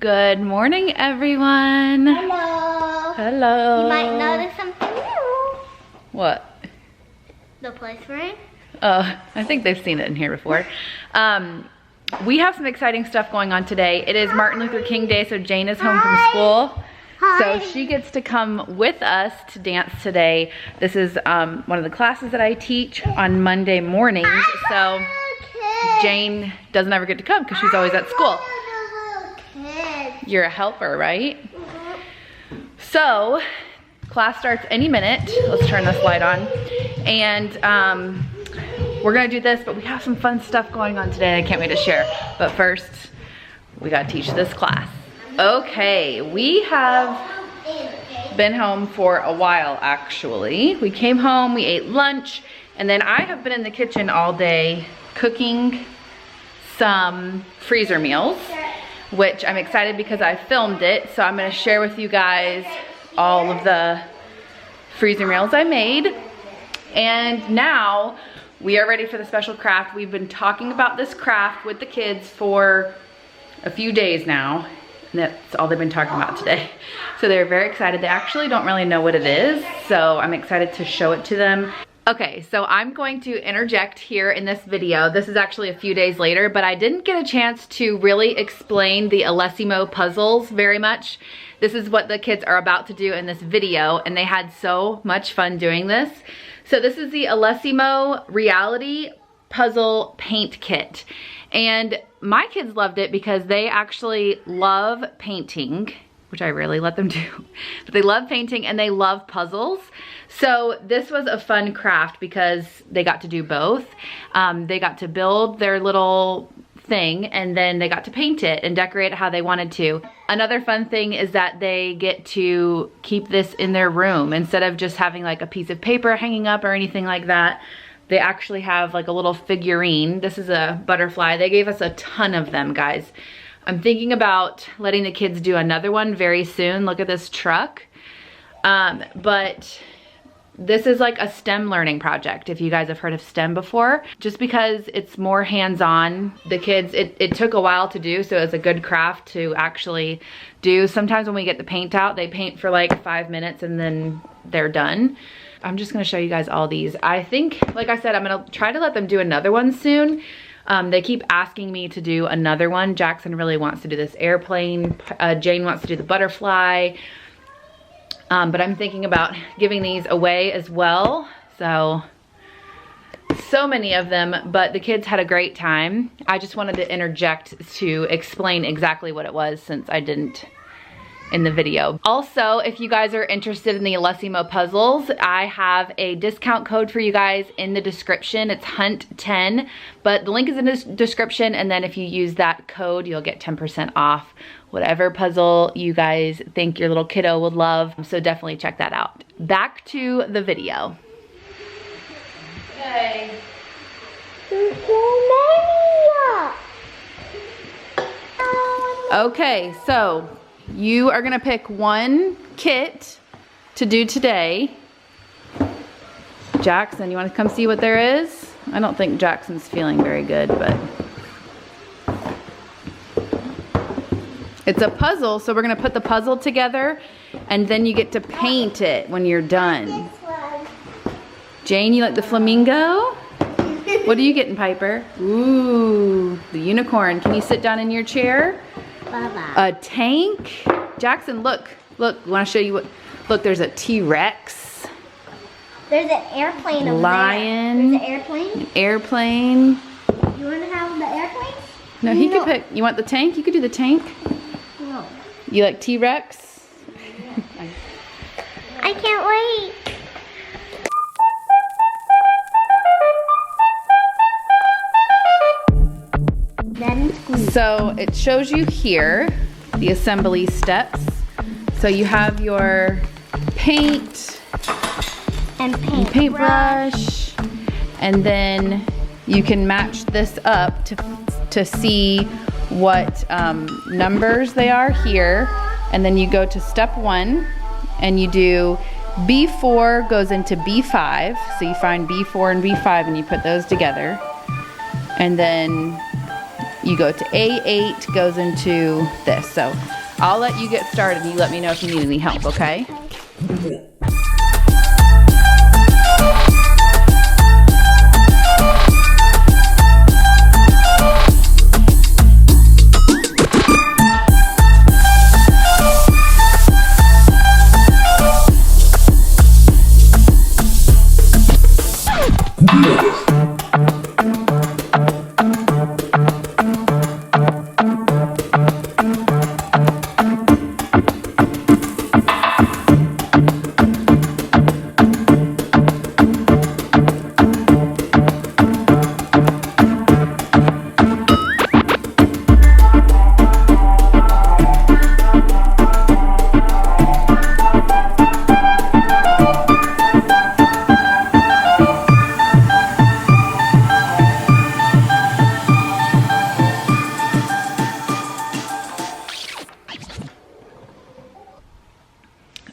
Good morning, everyone. Hello. Hello. You might notice something new. What? The place we're in. Oh, I think they've seen it in here before. We have some exciting stuff going on today. It is Martin Luther King Day, so Jane is home from school. Hi. So she gets to come with us to dance today. This is one of the classes that I teach on Monday mornings. So Jane doesn't ever get to come because she's always at school. You're a helper, right? So class starts any minute. Let's turn this light on. And we're gonna do this, but we have some fun stuff going on today. I can't wait to share. But first, we gotta teach this class. Okay, we have been home for a while, actually. We came home, we ate lunch, and then I have been in the kitchen all day cooking some freezer meals, which I'm excited because I filmed it. So I'm gonna share with you guys all of the freezer meals I made. And now we are ready for the special craft. We've been talking about this craft with the kids for a few days now. And that's all they've been talking about today. So they're very excited. They actually don't really know what it is, so I'm excited to show it to them. Okay, so I'm going to interject here in this video. This is actually a few days later, but I didn't get a chance to really explain the Alessi puzzles very much. This is what the kids are about to do in this video, and they had so much fun doing this. So this is the Alessi Reality Puzzle Paint Kit. And my kids loved it because they actually love painting, which I rarely let them do, but they love painting and they love puzzles. So this was a fun craft because they got to do both. They got to build their little thing and then they got to paint it and decorate it how they wanted to. Another fun thing is that they get to keep this in their room instead of just having like a piece of paper hanging up or anything like that. They actually have like a little figurine. This is a butterfly. They gave us a ton of them, guys. I'm thinking about letting the kids do another one very soon. Look at this truck. But this is like a STEM learning project, if you guys have heard of STEM before. Just because it's more hands-on, the kids, it took a while to do, so it's a good craft to actually do. Sometimes when we get the paint out, they paint for like 5 minutes and then they're done. I'm just gonna show you guys all these. I think, like I said, I'm gonna try to let them do another one soon. They keep asking me to do another one. Jackson really wants to do this airplane. Jane wants to do the butterfly. But I'm thinking about giving these away as well. So many of them, but the kids had a great time. I just wanted to interject to explain exactly what it was since I didn't in the video. Also, if you guys are interested in the Alessi puzzles, I have a discount code for you guys in the description. It's HUNT10, but the link is in the description, and then if you use that code, you'll get 10% off whatever puzzle you guys think your little kiddo would love. So definitely check that out. Back to the video. Okay. Okay, so you are gonna pick one kit to do today. Jackson, you wanna come see what there is? I don't think Jackson's feeling very good, but. It's a puzzle, so we're gonna put the puzzle together and then you get to paint it when you're done. Jane, you like the flamingo? What are you getting, Piper? Ooh, the unicorn. Can you sit down in your chair? A tank? Jackson, look, I want to show you what, look, there's a T-Rex. There's an airplane over Lion. there. There's an airplane. An airplane. You want to have the airplane? No, he could pick, you want the tank? You could do the tank. No. You like T-Rex? I can't wait. So it shows you here the assembly steps. So you have your paint and paintbrush, and then you can match this up to see what numbers they are here, and then you go to step 1 and you do B4 goes into B5, so you find B4 and B5 and you put those together, and then You go to A8, goes into this. So I'll let you get started. You let me know if you need any help, okay?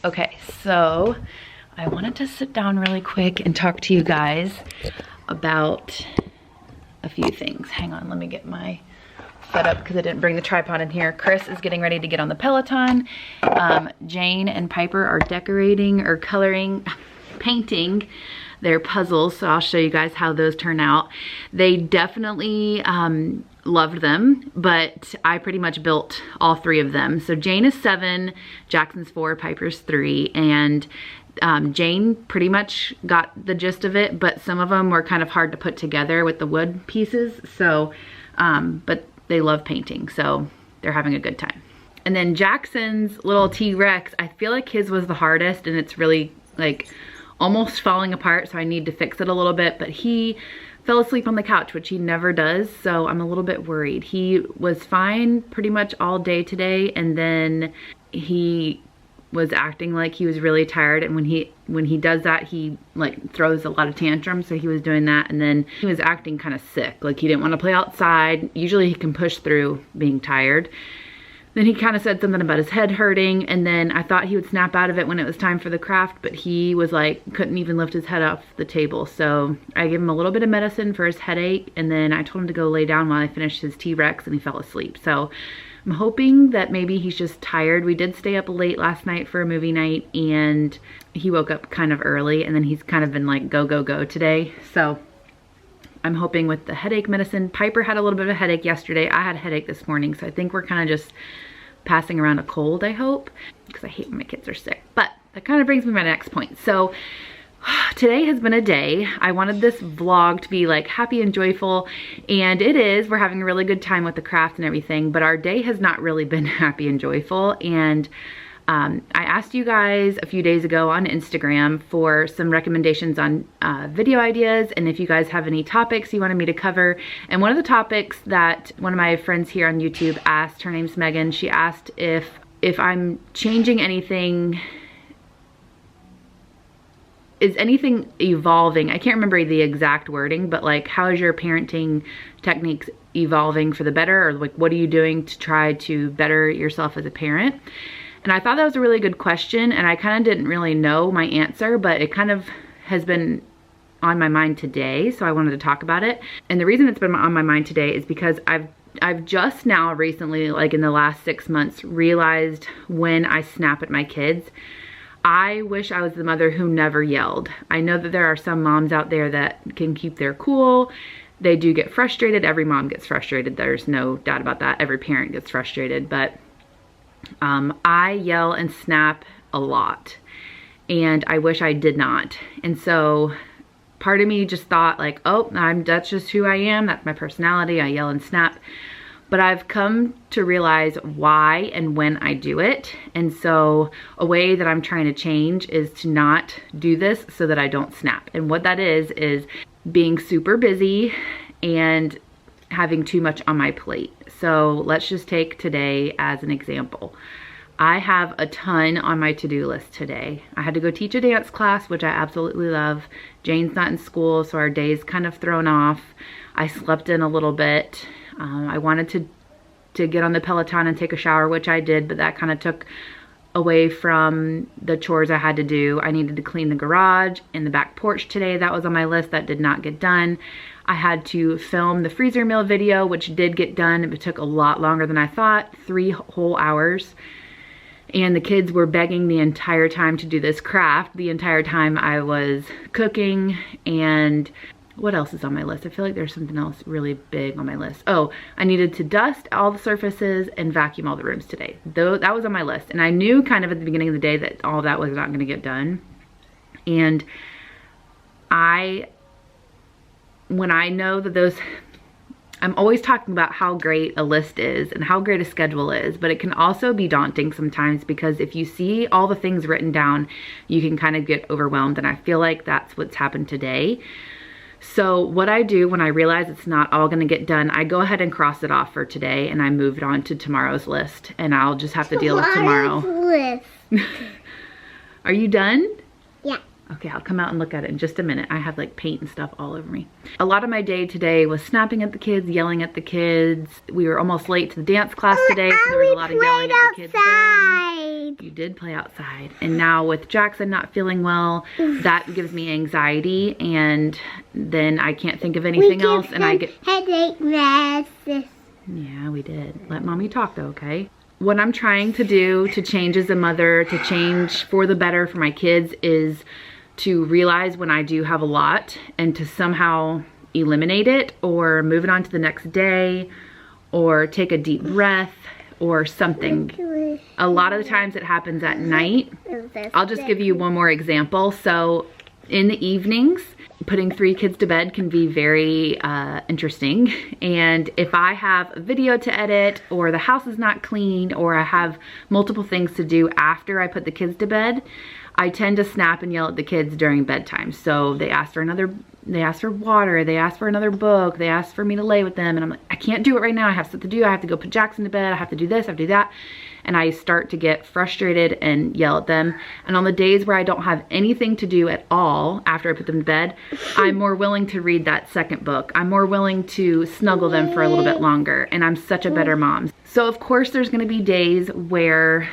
Okay, so I wanted to sit down really quick and talk to you guys about a few things. Hang on, let me get my setup because I didn't bring the tripod in here. Chris is getting ready to get on the Peloton. Jane and Piper are decorating or coloring, painting their puzzles. So I'll show you guys how those turn out. They definitely loved them, but I pretty much built all three of them. So Jane is 7, Jackson's 4, Piper's 3, and Jane pretty much got the gist of it, but some of them were kind of hard to put together with the wood pieces. So, but they love painting, so they're having a good time. And then Jackson's little T-Rex, I feel like his was the hardest, and it's really like almost falling apart, so I need to fix it a little bit, but he fell asleep on the couch, which he never does, so I'm a little bit worried. He was fine pretty much all day today, and then he was acting like he was really tired, and when he does that, he like throws a lot of tantrums, so he was doing that, and then he was acting kind of sick, like he didn't want to play outside. Usually he can push through being tired. Then he kind of said something about his head hurting, and then I thought he would snap out of it when it was time for the craft, but he was like, couldn't even lift his head off the table. So I gave him a little bit of medicine for his headache, and then I told him to go lay down while I finished his T-Rex, and he fell asleep. So I'm hoping that maybe he's just tired. We did stay up late last night for a movie night, and he woke up kind of early, and then he's kind of been like go, go, go today. So I'm hoping with the headache medicine. Piper had a little bit of a headache yesterday. I had a headache this morning, so I think we're kind of just passing around a cold, I hope, because I hate when my kids are sick. But that kind of brings me to my next point. So today has been a day. I wanted this vlog to be like happy and joyful, and it is. We're having a really good time with the craft and everything, but our day has not really been happy and joyful. And I asked you guys a few days ago on Instagram for some recommendations on video ideas, and if you guys have any topics you wanted me to cover. And one of the topics that one of my friends here on YouTube asked, her name's Megan, she asked if I'm changing anything, is anything evolving? I can't remember the exact wording, but like, how is your parenting techniques evolving for the better? Or like, what are you doing to try to better yourself as a parent? And I thought that was a really good question, and I kind of didn't really know my answer, but it kind of has been on my mind today, so I wanted to talk about it. And the reason it's been on my mind today is because I've just now recently, like in the last 6 months, realized when I snap at my kids. I wish I was the mother who never yelled. I know that there are some moms out there that can keep their cool. They do get frustrated. Every mom gets frustrated. There's no doubt about that. Every parent gets frustrated, but I yell and snap a lot, and I wish I did not. And so part of me just thought like, oh, that's just who I am. That's my personality. I yell and snap. But I've come to realize why and when I do it. And so a way that I'm trying to change is to not do this so that I don't snap. And what that is being super busy and having too much on my plate. So let's just take today as an example. I have a ton on my to-do list today. I had to go teach a dance class, which I absolutely love. Jane's not in school, so our day's kind of thrown off. I slept in a little bit. I wanted to get on the Peloton and take a shower, which I did, but that kind of took away from the chores I had to do. I needed to clean the garage and the back porch today. That was on my list. That did not get done. I had to film the freezer meal video, which did get done. It took a lot longer than I thought, 3 whole hours. And the kids were begging the entire time to do this craft, the entire time I was cooking. And what else is on my list? I feel like there's something else really big on my list. Oh, I needed to dust all the surfaces and vacuum all the rooms today. Though that was on my list. And I knew kind of at the beginning of the day that all that was not gonna get done. And when I know that I'm always talking about how great a list is and how great a schedule is, but it can also be daunting sometimes because if you see all the things written down, you can kind of get overwhelmed, and I feel like that's what's happened today. So what I do when I realize it's not all gonna get done, I go ahead and cross it off for today and I move it on to tomorrow's list, and I'll just have to deal with tomorrow. List. Are you done? Yeah. Okay, I'll come out and look at it in just a minute. I have like paint and stuff all over me. A lot of my day today was snapping at the kids, yelling at the kids. We were almost late to the dance class today, so there was a lot of yelling at the kids. Outside. You did play outside. And now with Jackson not feeling well, that gives me anxiety, and then I can't think of anything else, and I get headache meds. Yeah, we did. Let mommy talk though, okay? What I'm trying to do to change as a mother, to change for the better for my kids, is to realize when I do have a lot and to somehow eliminate it or move it on to the next day or take a deep breath or something. A lot of the times it happens at night. I'll just give you one more example. So in the evenings, putting 3 kids to bed can be very interesting. And if I have a video to edit, or the house is not clean, or I have multiple things to do after I put the kids to bed, I tend to snap and yell at the kids during bedtime. So they ask for water, they ask for another book, they ask for me to lay with them, and I'm like, I can't do it right now, I have stuff to do, I have to go put Jackson to bed, I have to do this, I have to do that. And I start to get frustrated and yell at them. And on the days where I don't have anything to do at all after I put them to bed, I'm more willing to read that second book. I'm more willing to snuggle them for a little bit longer, and I'm such a better mom. So of course there's gonna be days where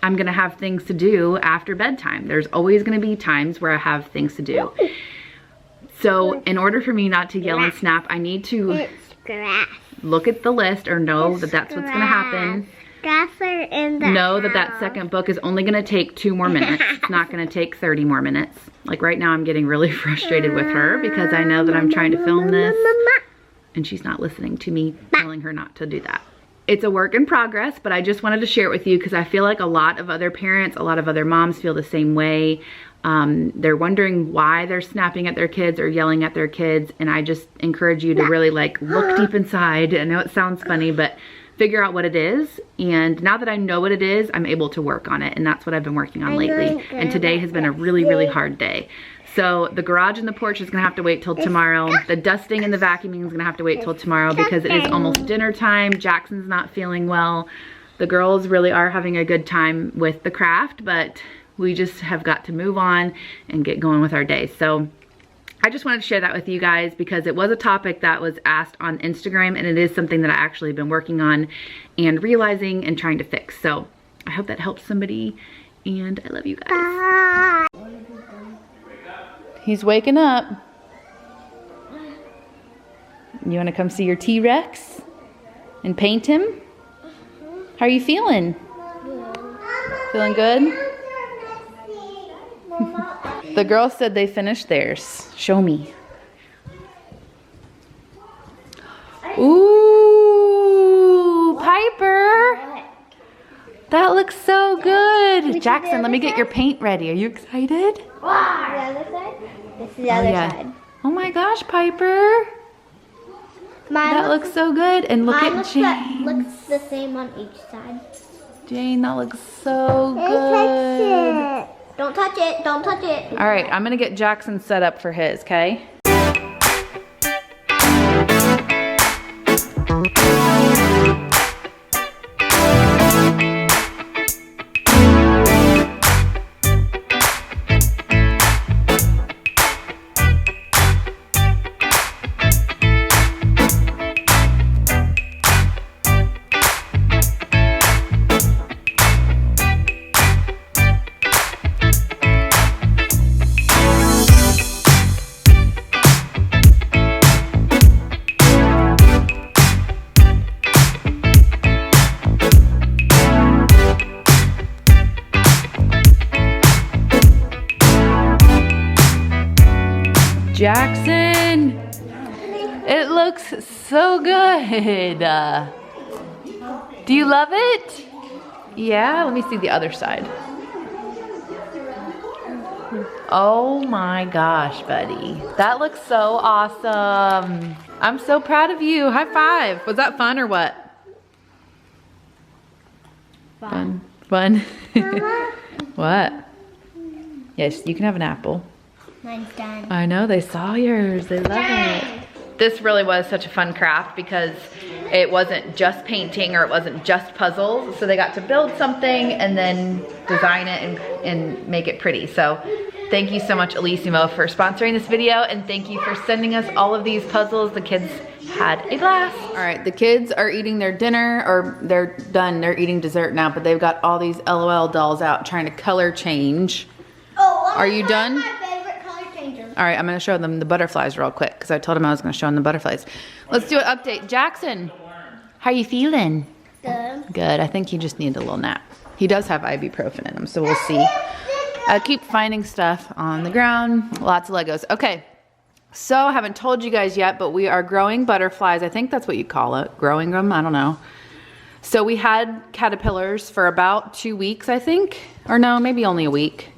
I'm gonna have things to do after bedtime. There's always gonna be times where I have things to do. So in order for me not to yell and snap, I need to look at the list or know that that's what's gonna happen. Know that that second book is only gonna take 2 more minutes. It's not gonna take 30 more minutes. Like right now I'm getting really frustrated with her because I know that I'm trying to film this and she's not listening to me telling her not to do that. It's a work in progress, but I just wanted to share it with you because I feel like a lot of other parents, a lot of other moms feel the same way. They're wondering why they're snapping at their kids or yelling at their kids, and I just encourage you to really like look deep inside. I know it sounds funny, but figure out what it is. And now that I know what it is, I'm able to work on it, and that's what I've been working on lately. And today has been a really, really hard day. So the garage and the porch is gonna have to wait till tomorrow. The dusting and the vacuuming is gonna have to wait till tomorrow because it is almost dinner time. Jackson's not feeling well. The girls really are having a good time with the craft, but we just have got to move on and get going with our day. So I just wanted to share that with you guys because it was a topic that was asked on Instagram, and it is something that I actually have been working on and realizing and trying to fix. So I hope that helps somebody, and I love you guys. Bye. He's waking up. You want to come see your T-Rex and paint him? How are you feeling? Feeling good? The girls said they finished theirs. Show me. Ooh, Piper. That looks so good. Jackson, let me get your paint ready. Are you excited? The other side? This is the other side. Oh my gosh, Piper. That looks so good. And look at Jane. Looks the same on each side. Jane, that looks so good. Don't touch it. Don't touch it. All right, I'm gonna get Jackson set up for his, okay? Jackson, it looks so good. Do you love it? Yeah, let me see the other side. Oh my gosh, buddy. That looks so awesome. I'm so proud of you. High five. Was that fun or what? Fun. Fun? What? Yes, you can have an apple. Mine's done. I know, they saw yours. They love it. This really was such a fun craft because it wasn't just painting or it wasn't just puzzles. So they got to build something and then design it and make it pretty. So thank you so much, Alessi, for sponsoring this video, and thank you for sending us all of these puzzles. The kids had a blast. All right, the kids are eating their dinner, or they're done. They're eating dessert now, but they've got all these LOL dolls out trying to color change. Oh, are you done? My favorite color changer. All right, I'm gonna show them the butterflies real quick because I told them I was gonna show them the butterflies. Let's do an update. Jackson, how are you feeling? Good. Good, I think he just needed a little nap. He does have ibuprofen in him, so we'll see. I keep finding stuff on the ground, lots of Legos. Okay, so I haven't told you guys yet, but we are growing butterflies. I think that's what you call it, growing them, I don't know. So we had caterpillars for about 2 weeks, I think, or no, maybe only a week.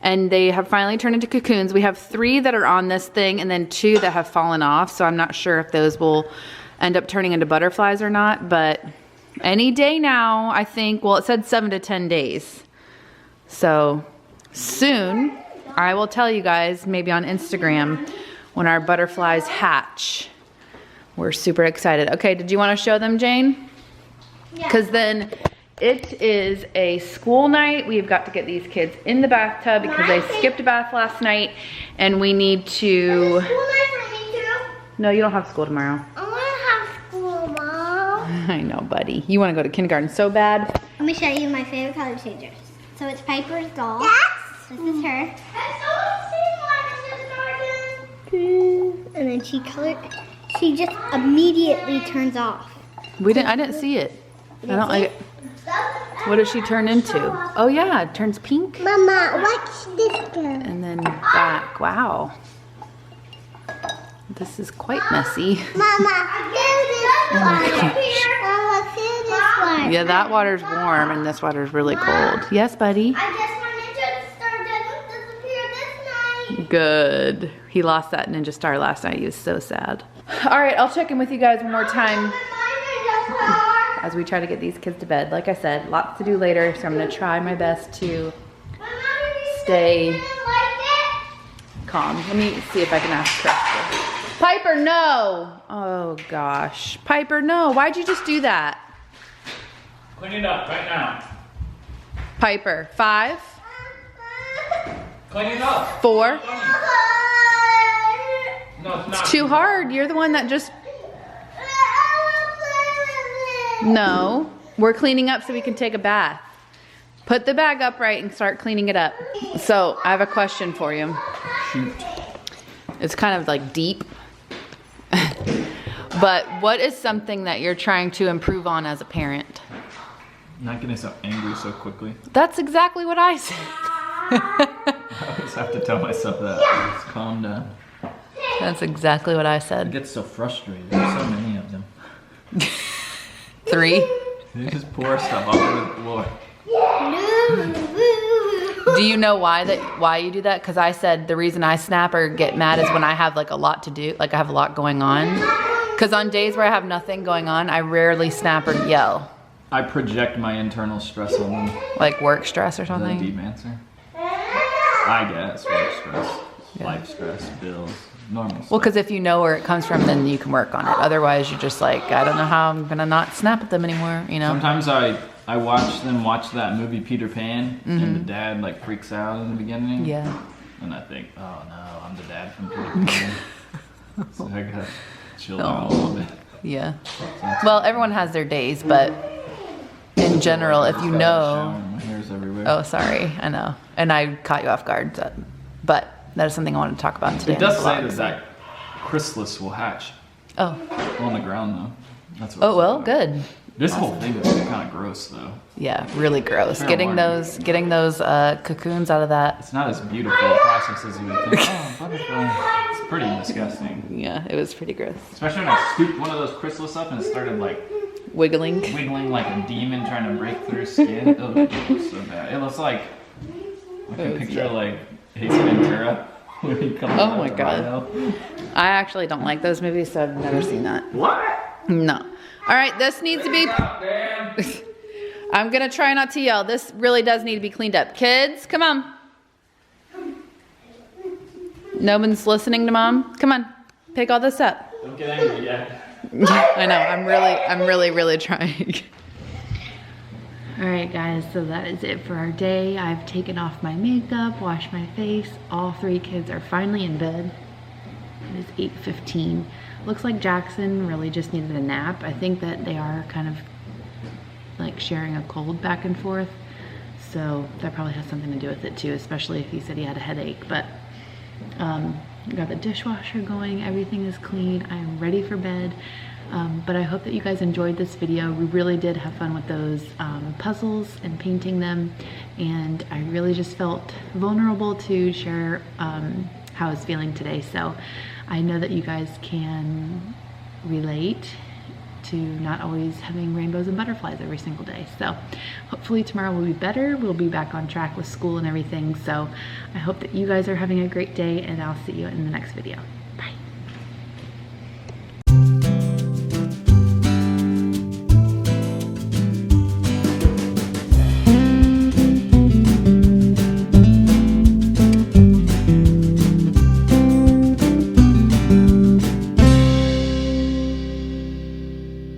And they have finally turned into cocoons. We have 3 that are on this thing and then 2 that have fallen off. So I'm not sure if those will end up turning into butterflies or not, but any day now, I think, well, it said 7 to 10 days. So soon, I will tell you guys, maybe on Instagram, when our butterflies hatch. We're super excited. Okay, did you want to show them, Jane? Yeah. Because then it is a school night. We've got to get these kids in the bathtub because they skipped a bath last night, and we need to... School night for me too? No, you don't have school tomorrow. I want to have school, Mom. I know, buddy. You want to go to kindergarten so bad. Let me show you my favorite color changers. So it's Piper's doll. Yes. This is her. And then she just immediately turns off. I didn't see it. I don't like it. What does she turn into? Oh yeah, it turns pink. Mama, watch this girl. And then back. Wow. This is quite messy. Mama, feel this one. Mama, feel this one. Yeah, that water's warm and this water's really cold. Yes, buddy? I guess my ninja star doesn't disappear this night. Good. He lost that ninja star last night. He was so sad. All right, I'll check in with you guys one more time as we try to get these kids to bed. Like I said, lots to do later, so I'm gonna try my best to stay calm. Let me see if I can ask Chris. Piper, no! Oh gosh. Piper, no. Why'd you just do that? Clean it up right now. Piper, 5, Clean it up. 4. No, it's not. It's too hard. You're the one that just... No. We're cleaning up so we can take a bath. Put the bag upright and start cleaning it up. So, I have a question for you. Shoot. It's kind of like deep. But what is something that you're trying to improve on as a parent? Not getting so angry so quickly. That's exactly what I said. I always have to tell myself that. Just calm down. That's exactly what I I said. get so frustrated. There's so many of them. 3. They just pour stuff all over the floor. Do you know why you do that? Because I said the reason I snap or get mad is when I have like a lot to do, like I have a lot going on. Because on days where I have nothing going on, I rarely snap or yell. I project my internal stress on them. Like work stress or Is that a something? deep answer? I guess. Work stress, life stress, bills, normal stuff. Well, because if you know where it comes from, then you can work on it. Otherwise, you're just like, I don't know how I'm gonna not snap at them anymore, you know? Sometimes I watch them watch that movie Peter Pan, and the dad like freaks out in the beginning. Yeah. And I think, oh no, I'm the dad from Peter Pan. So I gotta chill down a little bit. Yeah. Well, everyone has their days, but in general, if you know... My hair's everywhere. Oh, sorry. I know. And I caught you off guard. So, but that is something I wanted to talk about today. It does say that chrysalis will hatch Oh. on the ground though. That's what Oh, well, good. This whole thing is kind of gross though. Yeah, really gross. Fair Getting warning. those cocoons out of that. It's not as beautiful a process as you would think. Oh, butterfly. It's pretty disgusting. Yeah, it was pretty gross. Especially when I scooped one of those chrysalis up and it started like Wiggling. wiggling like a demon trying to break through skin. Oh, it looks so bad. It looks like a picture of like Ace Ventura when he comes Oh out my the God. rhino. I actually don't like those movies, so I've never seen that. What? No. All right, this needs to be... I'm gonna try not to yell. This really does need to be cleaned up. Kids, come on. No one's listening to Mom. Come on, pick all this up. Don't get angry yet. I know, I'm really trying. All right, guys, so that is it for our day. I've taken off my makeup, washed my face. All 3 kids are finally in bed. It is 8:15. Looks like Jackson really just needed a nap. I think that they are kind of like sharing a cold back and forth. So that probably has something to do with it too, especially if he said he had a headache. But got the dishwasher going, everything is clean. I'm ready for bed. But I hope that you guys enjoyed this video. We really did have fun with those puzzles and painting them. And I really just felt vulnerable to share how I was feeling today. So I know that you guys can relate to not always having rainbows and butterflies every single day. So hopefully tomorrow will be better. We'll be back on track with school and everything. So I hope that you guys are having a great day, and I'll see you in the next video.